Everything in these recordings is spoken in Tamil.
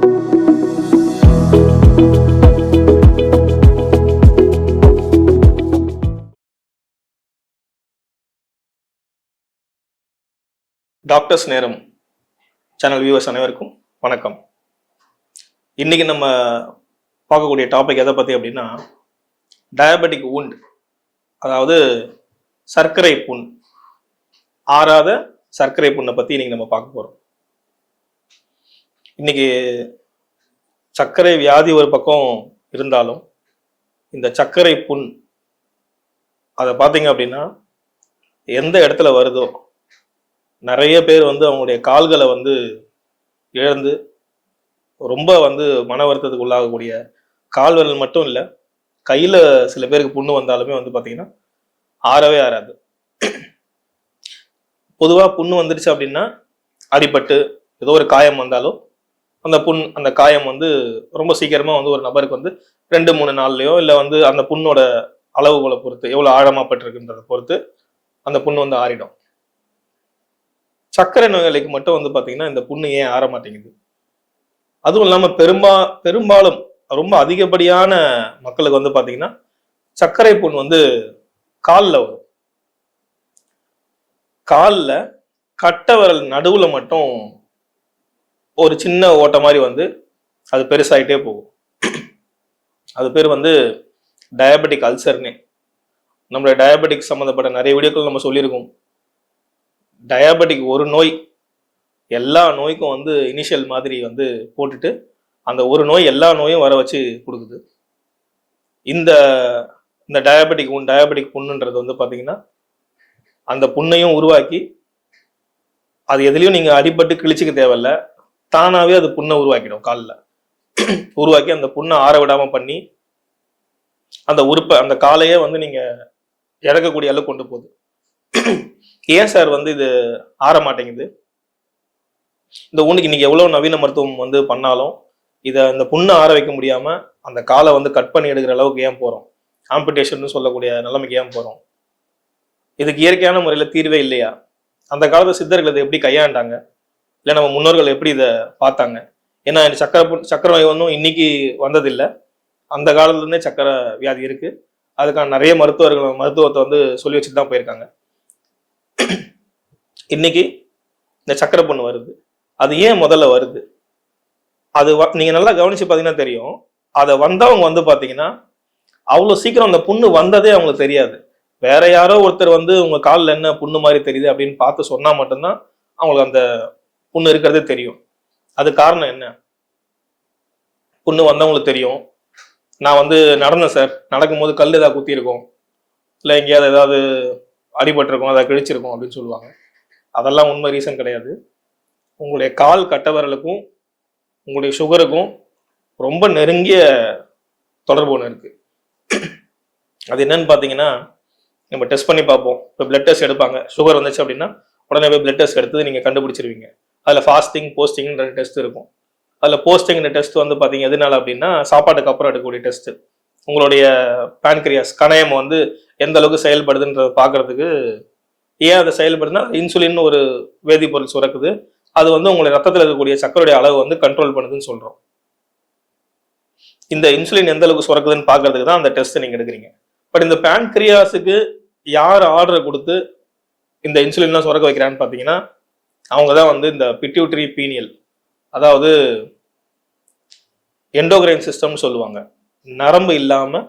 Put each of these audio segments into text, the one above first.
டாக்டர்ஸ் நேரம் சேனல் வியூவர்ஸ் அனைவருக்கும் வணக்கம். இன்னைக்கு நம்ம பார்க்கக்கூடிய டாபிக் எதை பற்றி அப்படின்னா டயபெட்டிக் வூண்ட், அதாவது சர்க்கரை புண், ஆறாத சர்க்கரை புண்ணை பற்றி இன்னைக்கு நம்ம பார்க்க போகிறோம். இன்னைக்கு சர்க்கரை வியாதி ஒரு பக்கம் இருந்தாலும் இந்த சர்க்கரை புண் அதை பார்த்தீங்க அப்படின்னா எந்த இடத்துல வருதோ நிறைய பேர் அவங்களுடைய கால்களை இழந்து ரொம்ப மன வருத்தத்துக்கு உள்ளாகக்கூடிய, கால் விரல் மட்டும் இல்லை, கையில் சில பேருக்கு புண்ணு வந்தாலுமே பார்த்தீங்கன்னா ஆறவே ஆறாது. பொதுவாக புண்ணு வந்துடுச்சு அப்படின்னா அடிபட்டு ஏதோ ஒரு காயம் வந்தாலும் அந்த காயம் ரொம்ப சீக்கிரமாக ஒரு நபருக்கு 2-3 நாள்லையோ இல்லை அந்த புண்ணோட அளவுகளை பொறுத்து, எவ்வளோ ஆழமாக பட்டிருக்குன்றதை பொறுத்து அந்த புண்ணு ஆறிடும். சர்க்கரை நோயாளிக்கு மட்டும் பார்த்தீங்கன்னா இந்த புண்ணு ஏன் ஆற மாட்டேங்குது? அதுவும் இல்லாமல் பெரும்பாலும் ரொம்ப அதிகப்படியான மக்களுக்கு பார்த்தீங்கன்னா சர்க்கரை புண் காலில் வரும். காலில் கட்டை விரல் நடுவில் மட்டும் ஒரு சின்ன ஓட்டை மாதிரி அது பெருசாயிட்டே போகும். அது பேர் டயபெட்டிக் அல்சர்னே. நம்மளுடைய டயபெட்டிக் சம்மந்தப்பட்ட நிறைய வீடியோக்கள் நம்ம சொல்லியிருக்கோம். டயபெட்டிக் ஒரு நோய், எல்லா நோய்க்கும் இனிஷியல் மாதிரி போட்டுட்டு அந்த ஒரு நோய் எல்லா நோயும் வர வச்சு கொடுக்குது. இந்த இந்த டயபெட்டிக் புண்ணுன்றது பார்த்தீங்கன்னா அந்த புண்ணையும் உருவாக்கி, அது எதுலையும் நீங்கள் அடிபட்டு கிழிச்சிக்க தேவையில்ல, தானாகவே அது புண்ணை உருவாக்கிடும். காலில் உருவாக்கி அந்த புண்ணை ஆற விடாமல் பண்ணி அந்த உறுப்பை, அந்த காலையே நீங்கள் இறக்கக்கூடிய அளவு கொண்டு போகுது. ஏன் சார் இது ஆற மாட்டேங்குது? இந்த ஊனுக்கு இன்னைக்கு எவ்வளவு நவீன மருத்துவம் பண்ணாலும் இந்த புண்ணை ஆற வைக்க முடியாம அந்த காலை கட் பண்ணி எடுக்கிற அளவுக்கு ஏன் போறோம்? ஆம்பிடேஷன் சொல்லக்கூடிய நிலைமைக்கு ஏன் போறோம்? இதுக்கு இயற்கையான முறையில தீர்வே இல்லையா? அந்த காலத்து சித்தர்கள் இதை எப்படி கையாண்டாங்க, இல்லை நம்ம முன்னோர்கள் எப்படி இதை பார்த்தாங்க? ஏன்னா சக்கரை நோய் இன்னைக்கு வந்ததில்லை, அந்த காலத்துல இருந்தே சக்கரை வியாதி இருக்கு. அதுக்கான நிறைய மருத்துவத்தை சொல்லி வச்சுட்டு தான் போயிருக்காங்க. இன்னைக்கு இந்த சக்கரை புண்ணு வருது. அது ஏன் முதல்ல வருது? அது நீங்க நல்லா கவனிச்சு பார்த்தீங்கன்னா தெரியும். அதை வந்தவங்க பார்த்தீங்கன்னா அவ்வளோ சீக்கிரம் அந்த புண்ணு வந்ததே அவங்களுக்கு தெரியாது. வேற யாரோ ஒருத்தர் உங்க காலில் என்ன புண்ணு மாதிரி தெரியுது அப்படின்னு பார்த்து சொன்னா மட்டும்தான் அவங்களுக்கு அந்த புண்ணு இருக்கிறதே தெரியும். அது காரணம் என்ன? புண்ணு வந்தவங்களுக்கு தெரியும். நான் நடந்தேன் சார், நடக்கும்போது கல் ஏதாவது குத்தி இருக்கும், இல்லை எங்கேயாவது ஏதாவது அடிபட்டிருக்கும், அதை கிழிச்சிருக்கும் அப்படின்னு சொல்லுவாங்க. அதெல்லாம் உண்மை ரீசன் கிடையாது. உங்களுடைய கால் கட்டவரலுக்கும் உங்களுடைய சுகருக்கும் ரொம்ப நெருங்கிய தொடர்பு ஒன்று இருக்கு. அது என்னன்னு பார்த்தீங்கன்னா, நம்ம டெஸ்ட் பண்ணி பார்ப்போம். இப்போ பிளட் டெஸ்ட் எடுப்பாங்க. சுகர் வந்துச்சு அப்படின்னா உடனே போய் பிளட் டெஸ்ட் எடுத்து நீங்கள் கண்டுபிடிச்சிருவீங்க. அதில் ஃபாஸ்டிங், போஸ்டிங்ன்ற டெஸ்ட் இருக்கும். அதில் போஸ்டிங்கிற டெஸ்ட் பார்த்தீங்க எதனால அப்படின்னா, சாப்பாட்டுக்கு அப்புறம் எடுக்கக்கூடிய டெஸ்ட். உங்களுடைய பான்கிரியாஸ், கணையம் எந்த அளவுக்கு செயல்படுதுன்றதை பார்க்கறதுக்கு. ஏன் அதை செயல்படுதுன்னா, இன்சுலின் ஒரு வேதிப்பொருள் சுரக்குது. அது உங்களுடைய ரத்தத்தில் இருக்கக்கூடிய சர்க்கரையுடைய அளவு கண்ட்ரோல் பண்ணுதுன்னு சொல்றோம். இந்த இன்சுலின் எந்த அளவுக்கு சுரக்குதுன்னு பார்க்கறதுக்கு தான் அந்த டெஸ்ட் நீங்க எடுக்கிறீங்க. பட் இந்த பான்கிரியாஸுக்கு யார் ஆர்டர் கொடுத்து இந்த இன்சுலின்லாம் சுரக்க வைக்கிறான்னு பார்த்தீங்கன்னா, அவங்க தான் இந்த பிட்யூட்டரி பீனியல், அதாவது எண்டோகிரைன் சிஸ்டம்னு சொல்லுவாங்க. நரம்பு இல்லாம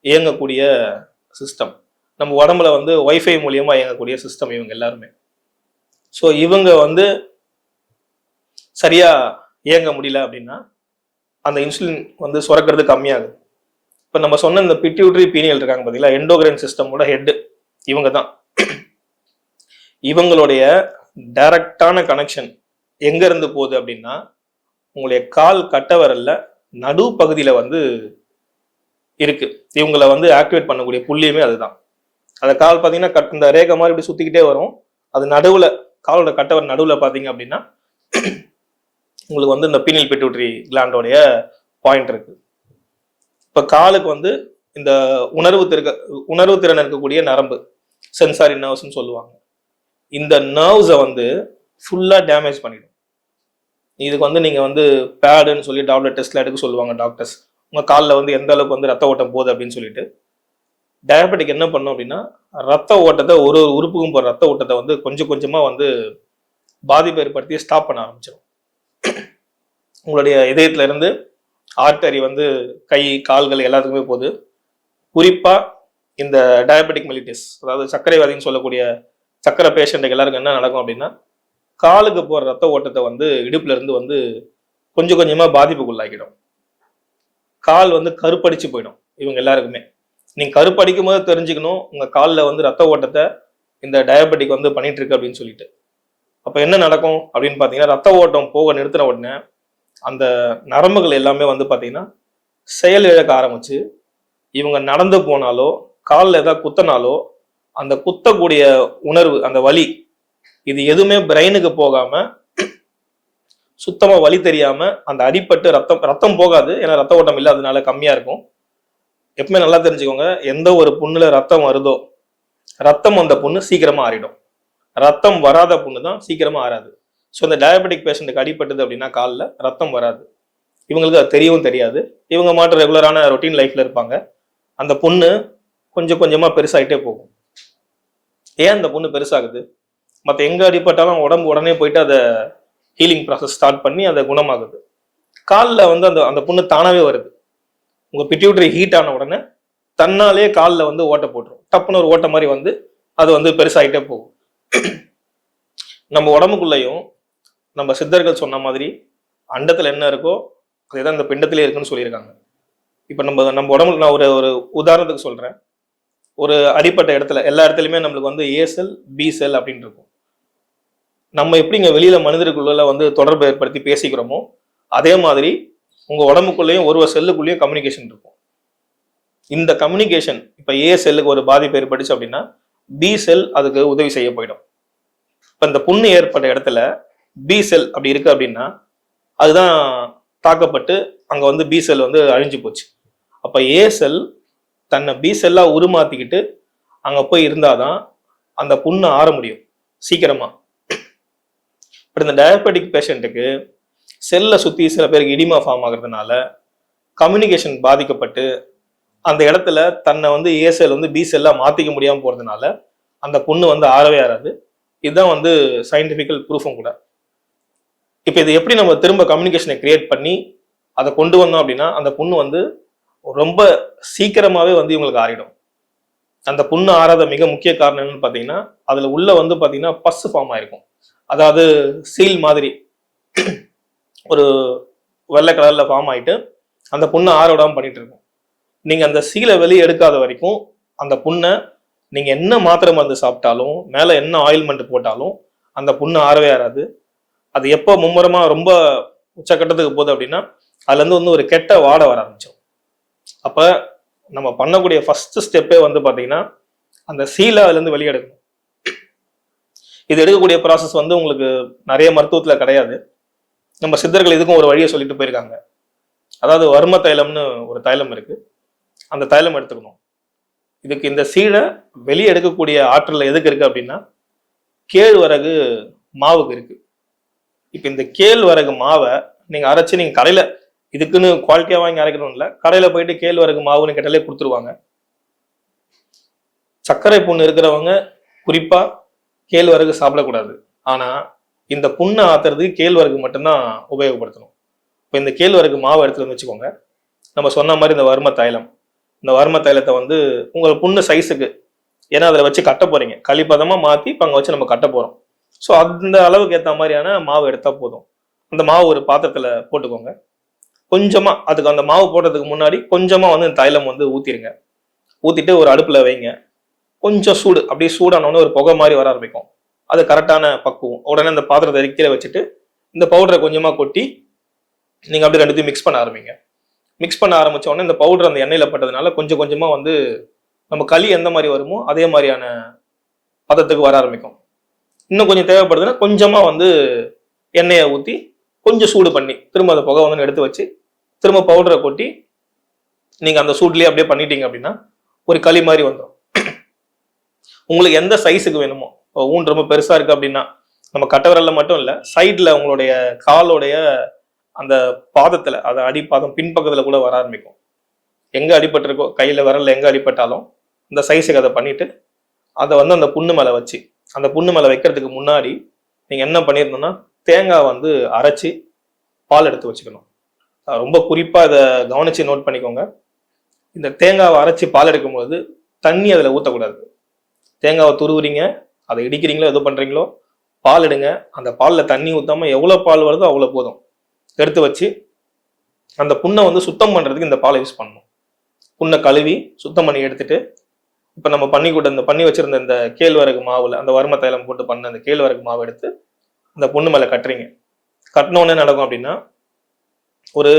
இயங்கக்கூடிய சிஸ்டம். நம்ம உடம்புல வைஃபை மூலியமா இயங்கக்கூடிய சிஸ்டம் இவங்க எல்லாருமே. ஸோ இவங்க சரியா இயங்க முடியல அப்படின்னா அந்த இன்சுலின் சுரக்கிறது கம்மியாகுது. இப்போ நம்ம சொன்ன இந்த பிட்யூட்டரி பீனியல் இருக்காங்க பார்த்தீங்களா, எண்டோகிரைன் சிஸ்டமோட ஹெட் இவங்க தான். இவங்களுடைய டைரக்டான கனெக்ஷன் எங்க இருந்து போகுது அப்படின்னா, உங்களுடைய கால் கட்ட விரல்ல நடு பகுதியில இருக்கு. இவங்களை ஆக்டிவேட் பண்ணக்கூடிய புள்ளியுமே அதுதான். அந்த கால் பார்த்தீங்கன்னா இந்த ரேகை மாதிரி இப்படி சுத்திக்கிட்டே வரும். அது நடுவுல, காலோட கட்டவர் நடுவுல பார்த்தீங்க அப்படின்னா உங்களுக்கு இந்த பீனியல் பிட்யூட்டரி கிளாண்டோடைய பாயிண்ட் இருக்கு. இப்ப காலுக்கு இந்த உணர்வு திறன் இருக்கக்கூடிய நரம்பு, சென்சாரி நர்வ்ஸ்ன்னு சொல்லுவாங்க. இந்த நர்வ்ஸை ஃபுல்லா டேமேஜ் பண்ணிடும். இதுக்கு வந்து நீங்கள் வந்து பேடுன்னு சொல்லி டாப்லெட் டெஸ்ட்ல எடுக்க சொல்லுவாங்க டாக்டர்ஸ். உங்கள் காலில் வந்து எந்த அளவுக்கு வந்து ரத்த ஓட்டம் போகுது அப்படின்னு சொல்லிட்டு. டயபெட்டிக் என்ன பண்ணும் அப்படின்னா, ரத்த ஓட்டத்தை ஒரு ஒரு உறுப்புக்கும் போகிற ரத்த ஓட்டத்தை வந்து கொஞ்சம் கொஞ்சமாக வந்து பாதிப்பு ஏற்படுத்தி ஸ்டாப் பண்ண ஆரம்பிச்சிடும். உங்களுடைய இதயத்துல இருந்து ஆர்டரி வந்து கை கால்கள் எல்லாத்துக்குமே போகுது. குறிப்பா இந்த டயபெட்டிக் மெலிட்டிஸ், அதாவது சர்க்கரைவாதின்னு சொல்லக்கூடிய சர்க்கரை பேஷண்ட்டுக்கு எல்லாருக்கும் என்ன நடக்கும் அப்படின்னா, காலுக்கு போற ரத்த ஓட்டத்தை வந்து இடுப்புல இருந்து வந்து கொஞ்சம் கொஞ்சமா பாதிப்புக்குள்ளாக்கிடும். கால் வந்து கருப்படிச்சு போயிடும் இவங்க எல்லாருக்குமே. நீங்க கருப்படிக்கும் போது தெரிஞ்சுக்கணும் உங்க காலில் வந்து ரத்த ஓட்டத்தை இந்த டயபெட்டிக் வந்து பண்ணிட்டு இருக்கு அப்படின்னு சொல்லிட்டு. அப்ப என்ன நடக்கும் அப்படின்னு பாத்தீங்கன்னா, ரத்த ஓட்டம் போக நிறுத்தின உடனே அந்த நரம்புகள் எல்லாமே வந்து பாத்தீங்கன்னா செயல் இழக்க ஆரம்பிச்சு, இவங்க நடந்து போனாலோ காலில் ஏதாவது குத்தினாலோ அந்த குத்தக்கூடிய உணர்வு, அந்த வலி, இது எதுவுமே பிரெயினுக்கு போகாம சுத்தமா வலி தெரியாம அந்த அடிப்பட்டு ரத்தம் போகாது. ஏன்னா ரத்த ஓட்டம் இல்லாததுனால கம்மியா இருக்கும். எப்பவுமே நல்லா தெரிஞ்சுக்கோங்க, எந்த ஒரு புண்ணுல ரத்தம் வருதோ ரத்தம் அந்த புண்ணு சீக்கிரமா ஆறிடும். ரத்தம் வராத புண்ணு தான் சீக்கிரமா ஆறாது. ஸோ இந்த டயபெட்டிக் பேஷண்ட்டுக்கு அடிப்பட்டது அப்படின்னா காலில் ரத்தம் வராது. இவங்களுக்கு அது தெரியவும் தெரியாது. இவங்க மாட்டு ரெகுலரான ரொட்டீன் லைஃப்ல இருப்பாங்க. அந்த புண்ணு கொஞ்சம் கொஞ்சமா பெருசாயிட்டே போகும். ஏன் அந்த புண்ணு பெருசாகுது? மற்ற எங்க அடிப்பட்டாலும் உடம்பு உடனே போயிட்டு அதை ஹீலிங் ப்ராசஸ் ஸ்டார்ட் பண்ணி அதை குணமாகுது. காலில் வந்து அந்த அந்த புண்ணு தானாவே வருது. உங்க பிட்யூட்டரி ஹீட் ஆன உடனே தன்னாலே காலில் வந்து ஓட்டை போட்டுரும். டப்புன்னு ஒரு ஓட்டை மாதிரி வந்து அது வந்து பெருசாகிட்டே போகும். நம்ம உடம்புக்குள்ளேயும் நம்ம சித்தர்கள் சொன்ன மாதிரி அண்டத்துல என்ன இருக்கோ அதுதான் இந்த பிண்டத்திலே இருக்குன்னு சொல்லியிருக்காங்க. இப்ப நம்ம உடம்புல நான் ஒரு ஒரு உதாரணத்துக்கு சொல்றேன். ஒரு அடிப்பட்ட இடத்துல எல்லா இடத்துலயுமே நம்மளுக்கு வந்து ஏ செல் பி செல் அப்படின்னு இருக்கும். நம்ம எப்படிங்க வெளியில மனிதருக்குள்ள வந்து தொடர்பு ஏற்படுத்தி பேசிக்கிறோமோ அதே மாதிரி உங்க உடம்புக்குள்ளேயும் ஒரு செல்லுக்குள்ளேயும் கம்யூனிகேஷன் இருக்கும். இந்த கம்யூனிகேஷன் இப்ப ஏ செல்லுக்கு ஒரு பாதிப்பு ஏற்பட்டுச்சு அப்படின்னா பி செல் அதுக்கு உதவி செய்ய போயிடும். இப்ப இந்த புண்ணு ஏற்பட்ட இடத்துல பி செல் அப்படி இருக்கு அப்படின்னா அதுதான் தாக்கப்பட்டு அங்க வந்து பி செல் வந்து அழிஞ்சு போச்சு. அப்ப ஏ செல் தன்னை பி செல்லா உருமாத்திக்கிட்டு அங்க போய் இருந்தாதான் அந்த புண்ணு ஆற முடியும் சீக்கிரமா. பட் இந்த டயபெட்டிக் பேஷண்ட்டுக்கு செல்லை சுத்தி சில பேருக்கு இடிமா ஃபார்ம் ஆகுறதுனால கம்யூனிகேஷன் பாதிக்கப்பட்டு அந்த இடத்துல தன்னை வந்து ஏ செல் வந்து பி செல்லா மாத்திக்க முடியாம போறதுனால அந்த புண்ணு வந்து ஆறவே ஆறாது. இதுதான் வந்து சயின்டிபிக்கல் ப்ரூஃபும் கூட. இப்ப இது எப்படி நம்ம திரும்ப கம்யூனிகேஷனை கிரியேட் பண்ணி அதை கொண்டு வந்தோம் அப்படின்னா அந்த புண்ணு வந்து ரொம்ப சீக்கிரமாவே வந்து இவங்களுக்கு ஆறிடும். அந்த புண்ணு ஆறாத மிக முக்கிய காரணம் என்னன்னு பாத்தீங்கன்னா அதுல உள்ள வந்து பாத்தீங்கன்னா பஸ் ஃபார்ம் ஆயிருக்கும். அதாவது சீல் மாதிரி ஒரு வெள்ளை கலர்ல ஃபார்ம் ஆயிட்டு அந்த புண்ணை ஆற விடாம பண்ணிட்டு இருக்கும். நீங்க அந்த சீலை வெளியே எடுக்காத வரைக்கும் அந்த புண்ணை நீங்க என்ன மாத்திரை மருந்து சாப்பிட்டாலும் மேல என்ன ஆயில்மெண்ட் போட்டாலும் அந்த புண்ணு ஆறவே ஆறாது. அது எப்போ மும்முரமா ரொம்ப உச்சக்கட்டத்துக்கு போகுது அப்படின்னா அதுல இருந்து வந்து ஒரு கெட்ட வாடை வர ஆரம்பிச்சோம். அப்ப நம்ம பண்ணக்கூடிய ஃபர்ஸ்ட் ஸ்டெப்பே வந்து பாத்தீங்கன்னா அந்த சீலை அதுல இருந்து வெளியே எடுக்கணும். இது எடுக்கக்கூடிய ப்ராசஸ் வந்து உங்களுக்கு நிறைய மருத்துவத்துல கிடையாது. நம்ம சித்தர்கள் இதுக்கும் ஒரு வழியை சொல்லிட்டு போயிருக்காங்க. அதாவது வர்ம தைலம்னு ஒரு தைலம் இருக்கு, அந்த தைலம் எடுத்துக்கணும். இதுக்கு இந்த சீடை வெளியே எடுக்கக்கூடிய ஆற்றல் எதுக்கு இருக்கு அப்படின்னா கேழ்வரகு மாவுக்கு இருக்கு. இப்ப இந்த கேழ்வரகு மாவை நீங்க அரைச்சு நீங்க கடையில இதுக்குன்னு குவாலிட்டியா வாங்கி அரைக்கணும் இல்ல, கடையில போயிட்டு கேழ்வரகு மாவுன்னு கேட்டாலே கொடுத்துருவாங்க. சர்க்கரை புண்ணு இருக்கிறவங்க குறிப்பா கேழ்வரகு சாப்பிடக்கூடாது. ஆனா இந்த புண்ணை ஆத்துறதுக்கு கேழ்வரகு மட்டும்தான் உபயோகப்படுத்தணும். இப்போ இந்த கேழ்வரகு மாவு எடுத்துட்டு வந்து வச்சுக்கோங்க. நம்ம சொன்ன மாதிரி இந்த வர்ம தைலம், இந்த வர்ம தைலத்தை வந்து உங்களை புண்ணு சைஸுக்கு, ஏன்னா அதில் வச்சு கட்ட போறீங்க, களிப்பதமா மாற்றி இப்போ அங்கே வச்சு நம்ம கட்ட போறோம். ஸோ அந்த அளவுக்கு ஏற்ற மாதிரியான மாவு எடுத்தால் போதும். அந்த மாவு ஒரு பாத்திரத்தில் போட்டுக்கோங்க. கொஞ்சமா அதுக்கு அந்த மாவு போடுறதுக்கு முன்னாடி கொஞ்சமா வந்து இந்த தைலம் வந்து ஊற்றிடுங்க. ஊற்றிட்டு ஒரு அடுப்பில் வைங்க. கொஞ்சம் சூடு, அப்படியே சூடானோன்னு ஒரு புகை மாதிரி வர ஆரம்பிக்கும். அது கரெக்டான பக்குவம். உடனே அந்த பாத்திரத்தை கீழே வச்சுட்டு இந்த பவுடரை கொஞ்சமாக கொட்டி நீங்கள் அப்படியே ரெண்டுத்தையும் மிக்ஸ் பண்ண ஆரம்பிங்க. மிக்ஸ் பண்ண ஆரம்பிச்ச உடனே இந்த பவுடர் அந்த எண்ணெயில் பட்டதுனால கொஞ்சம் கொஞ்சமாக வந்து நம்ம களி எந்த மாதிரி வருமோ அதே மாதிரியான பதத்துக்கு வர ஆரம்பிக்கும். இன்னும் கொஞ்சம் தேவைப்படுதுன்னா கொஞ்சமாக வந்து எண்ணெயை ஊற்றி கொஞ்சம் சூடு பண்ணி திரும்ப அந்த புகை வந்து எடுத்து வச்சு திரும்ப பவுடரை கொட்டி நீங்கள் அந்த சூட்லேயே அப்படியே பண்ணிட்டீங்க அப்படின்னா ஒரு களி மாதிரி வந்துடும். உங்களுக்கு எந்த சைஸுக்கு வேணுமோ, ஊன் ரொம்ப பெருசாக இருக்குது அப்படின்னா நம்ம கட்டை விரல்ல மட்டும் இல்லை, சைடில் உங்களுடைய காலோடைய அந்த பாதத்தில், அதை அடிப்பாதம் பின்பக்கத்தில் கூட வர ஆரம்பிக்கும். எங்கே அடிபட்டிருக்கோ கையில் விரலில் எங்கே அடிபட்டாலும் இந்த சைஸுக்கு அதை பண்ணிவிட்டு அதை வந்து அந்த புண்ணு மேலே வச்சு, அந்த புண்ணு மேலே வைக்கிறதுக்கு முன்னாடி நீங்கள் என்ன பண்ணிடணும்னா தேங்காய் வந்து அரைச்சி பால் எடுத்து வச்சுக்கணும். ரொம்ப குறிப்பாக இதை கவனித்து நோட் பண்ணிக்கோங்க. இந்த தேங்காவை அரைச்சி பால் எடுக்கும்போது தண்ணி அதில் ஊற்றக்கூடாது. தேங்காவை துருவுறீங்க, அதை இடிக்கிறீங்களோ எது பண்ணுறீங்களோ, பால் எடுங்க. அந்த பாலில் தண்ணி ஊற்றாமல் எவ்வளோ பால் வருதோ அவ்வளோ போதும். எடுத்து வச்சு அந்த புண்ணை வந்து சுத்தம் பண்ணுறதுக்கு இந்த பாலை யூஸ் பண்ணணும். புண்ணை கழுவி சுத்தம் பண்ணி எடுத்துட்டு, இப்போ நம்ம பண்ணி வச்சிருந்த இந்த கேழ்வரகு மாவில் அந்த வறும தைலம் போட்டு பண்ண அந்த கேழ்வரகு மாவு எடுத்து அந்த புண்ணு மேலே கட்டுறீங்க. கட்டினோன்னு நடக்கும் அப்படின்னா, ஒரு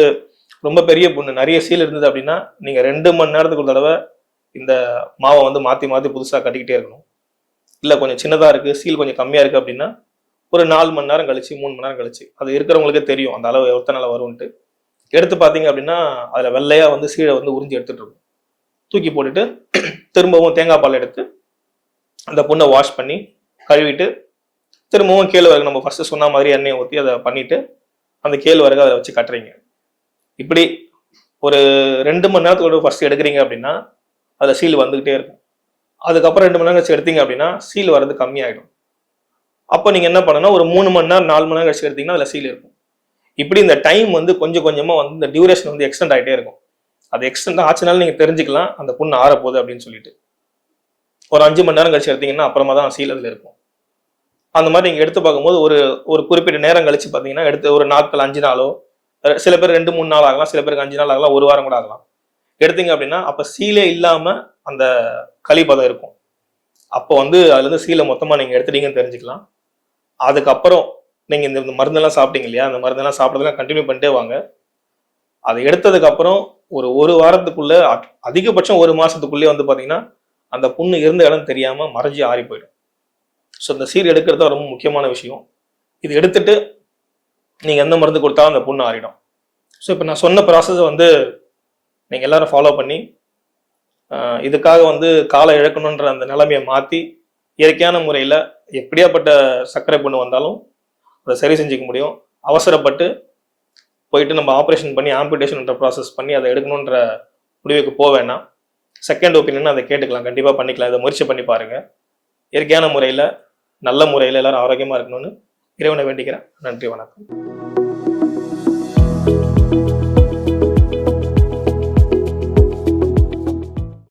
ரொம்ப பெரிய புண்ணு நிறைய சீல் இருந்தது அப்படின்னா நீங்கள் 2 மணி நேரத்துக்கு ஒரு தடவை இந்த மாவை வந்து மாற்றி மாற்றி புதுசாக கட்டிக்கிட்டே இருக்கணும். இல்லை கொஞ்சம் சின்னதாக இருக்குது, சீல் கொஞ்சம் கம்மியாக இருக்குது அப்படின்னா ஒரு 4 மணி நேரம் கழிச்சு 3 மணி நேரம் கழிச்சு, அது இருக்கிறவங்களுக்கே தெரியும் அந்த அளவு எத்தனை நாள் வரும்ன்ட்டு. எடுத்து பார்த்தீங்க அப்படின்னா அதில் வெள்ளையாக வந்து சீழை வந்து உறிஞ்சி எடுத்துகிட்டு இருக்கும். தூக்கி போட்டுட்டு திரும்பவும் தேங்காய் பால் எடுத்து அந்த புண்ணை வாஷ் பண்ணி கழுவிட்டு திரும்பவும் கேழ்வரகு நம்ம ஃபர்ஸ்ட் சொன்ன மாதிரி எண்ணெயை ஊற்றி அதை பண்ணிட்டு அந்த கேழ்வரகு அதை வச்சு கட்டுறீங்க. இப்படி ஒரு 2 மணி நேரத்துக்கு ஃபர்ஸ்ட் எடுக்கிறீங்க அப்படின்னா அதில் சீல் வந்துகிட்டே இருக்கும். அதுக்கப்புறம் 2 மணி நேரம் கழிச்சு எடுத்தீங்க அப்படின்னா சீல் வர்றது கம்மியாயிடும். அப்போ நீங்கள் என்ன பண்ணணும், ஒரு 3 மணி நேரம் 4 மணி நேரம் கழிச்சு எடுத்தீங்கன்னா அதில் சீல் இருக்கும். இப்படி இந்த டைம் வந்து கொஞ்சம் கொஞ்சமாக வந்து இந்த டியூரேஷன் வந்து எக்ஸ்டெண்ட் ஆகிட்டே இருக்கும். அது எக்ஸ்டெண்ட் ஆச்சுனாலும் நீங்கள் தெரிஞ்சுக்கலாம் அந்த புண்ணு ஆறப்போகுது அப்படின்னு சொல்லிட்டு. ஒரு 5 மணி நேரம் கழிச்சு எடுத்தீங்கன்னா அப்புறமா தான் சீல் அதில் இருக்கும். அந்த மாதிரி நீங்கள் எடுத்து பார்க்கும்போது ஒரு குறிப்பிட்ட நேரம் கழிச்சு பார்த்தீங்கன்னா எடுத்து ஒரு நாட்கள் 5 நாளோ, சில பேர் 2-3 நாள் ஆகலாம், சில பேருக்கு 5 நாள் ஆகலாம், 1 வாரம் கூட ஆகலாம். எடுத்தீங்க அப்படின்னா அப்போ சீலே இல்லாமல் அந்த களிப்பதம் இருக்கும். அப்போ வந்து அதுலேருந்து சீலை மொத்தமாக நீங்கள் எடுத்துட்டீங்கன்னு தெரிஞ்சுக்கலாம். அதுக்கப்புறம் நீங்கள் இந்த மருந்தெல்லாம் சாப்பிட்டீங்க இல்லையா, அந்த மருந்தெல்லாம் சாப்பிட்றதுலாம் கண்டினியூ பண்ணிட்டே வாங்க. அதை எடுத்ததுக்கப்புறம் ஒரு வாரத்துக்குள்ள, அதிகபட்சம் 1 மாதத்துக்குள்ளேயே வந்து பார்த்தீங்கன்னா அந்த புண்ணு இருந்த இடம் தெரியாமல் மறைஞ்சி ஆறி போயிடும். ஸோ இந்த சீல் எடுக்கிறது ரொம்ப முக்கியமான விஷயம். இது எடுத்துட்டு நீங்கள் எந்த மருந்து கொடுத்தாலும் அந்த புண்ணு ஆறிடும். ஸோ இப்போ நான் சொன்ன ப்ராசஸை வந்து நீங்கள் எல்லாரும் ஃபாலோ பண்ணி இதுக்காக வந்து காலை இழக்கணுன்ற அந்த நிலைமையை மாற்றி இயற்கையான முறையில் எப்படியாப்பட்ட சர்க்கரை புண்ணு வந்தாலும் அதை சரி செஞ்சுக்க முடியும். அவசரப்பட்டு போயிட்டு நம்ம ஆப்ரேஷன் பண்ணி ஆம்புடேஷன்ன்ற ப்ராசஸ் பண்ணி அதை எடுக்கணுன்ற முடிவுக்கு போக வேணாம். செகண்ட் ஒப்பீனியன் அதை கேட்டுக்கலாம், கண்டிப்பாக பண்ணிக்கலாம். இதை முயற்சி பண்ணி பாருங்கள். இயற்கையான முறையில் நல்ல முறையில் எல்லாரும் ஆரோக்கியமாக இருக்கணும்னு இறைவனை வேண்டிக்கிறேன். நன்றி, வணக்கம்.